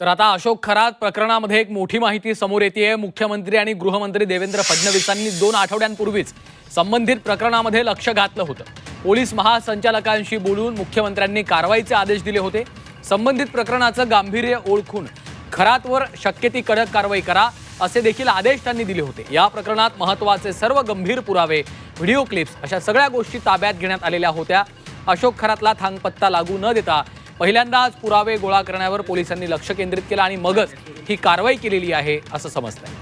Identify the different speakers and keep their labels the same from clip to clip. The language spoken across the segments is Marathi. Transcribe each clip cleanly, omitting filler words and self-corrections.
Speaker 1: तर आता अशोक खरात प्रकरणामध्ये एक मोठी माहिती समोर येते। मुख्यमंत्री आणि गृहमंत्री देवेंद्र फडणवीसांनी 2 आठवड्यांपूर्वीच संबंधित प्रकरणामध्ये लक्ष घातलं होतं। पोलीस महासंचालकांशी बोलून मुख्यमंत्र्यांनी कारवाईचे आदेश दिले होते। संबंधित प्रकरणाचं गांभीर्य ओळखून खरातवर शक्य ती कडक कारवाई करा असे देखील आदेश त्यांनी दिले होते। या प्रकरणात महत्त्वाचे सर्व गंभीर पुरावे, व्हिडिओ क्लिप्स अशा सगळ्या गोष्टी ताब्यात घेण्यात आलेल्या होत्या। अशोक खरातला थांगपत्ता लागू न देता पहिल्यांदाच पुरावे गोळा करण्यावर पोलिसांनी लक्ष केंद्रित केलं आणि मगच ही कारवाई केलेली आहे असं समजतंय।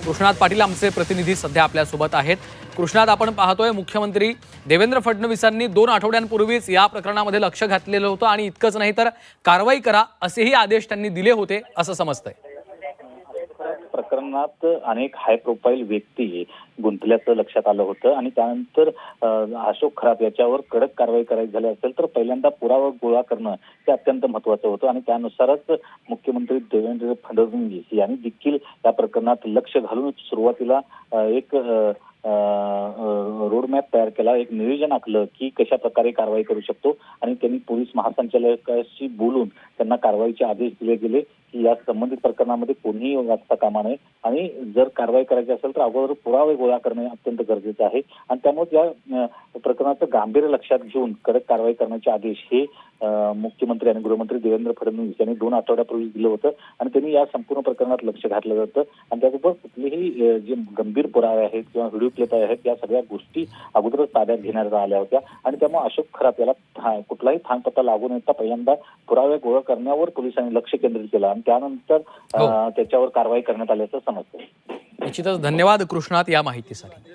Speaker 1: कृष्णात पाटील आमचे प्रतिनिधी सध्या आपल्या सोबत आहेत। कृष्णात, आपण पाहतोय मुख्यमंत्री देवेंद्र फडणवीसांनी 2 आठवड्यांपूर्वीच या प्रकरणामध्ये लक्ष घातलेलं होतं आणि इतकंच नाही तर कारवाई करा असेही आदेश त्यांनी दिले होते असं समजतंय।
Speaker 2: प्रकरणात अनेक हाय प्रोफाईल व्यक्ती गुंतल्याचं लक्षात आलं होतं आणि त्यानंतर अशोक खरात याच्यावर कडक कारवाई करायची झाली असेल तर पहिल्यांदा पुरावा गोळा करणं हे अत्यंत महत्त्वाचं होतं आणि त्यानुसारच मुख्यमंत्री देवेंद्र फडणवीस यांनी देखील या प्रकरणात लक्ष घालून सुरुवातीला एक रोडमॅप तयार केला, एक नियोजन आखलं की कशा प्रकारे कारवाई करू शकतो आणि त्यांनी पोलीस महासंचालकांशी बोलून त्यांना कारवाईचे आदेश दिले गेले की या संबंधित प्रकरणामध्ये कोणीही वाचता कामा नये आणि जर कारवाई करायची असेल तर अगोदर पुरावे गोळा करणे अत्यंत गरजेचं आहे आणि त्यामुळे या प्रकरणाचं गांभीर्य लक्षात घेऊन कडक कारवाई करण्याचे आदेश हे मुख्यमंत्री आणि गृहमंत्री देवेंद्र फडणवीस यांनी 2 आठवड्यापूर्वी दिलं होतं आणि त्यांनी या संपूर्ण प्रकरणात लक्ष घातलं जातं आणि त्याचबरोबर कुठलेही जे गंभीर पुरावे आहेत किंवा व्हिडिओ क्लिप आहेत या सगळ्या गोष्टी अगोदरच ताब्यात घेण्यात आल्या होत्या आणि त्यामुळे अशोक खरात याला कुठलाही थांगपत्ता लागू न देता पहिल्यांदा पुरावे गोळा करण्यावर पोलिसांनी लक्ष केंद्रित केलं आणि त्यानंतर त्याच्यावर कारवाई करण्यात आल्याचं समजतं।
Speaker 1: निश्चितच धन्यवाद कृष्णात या माहितीसाठी।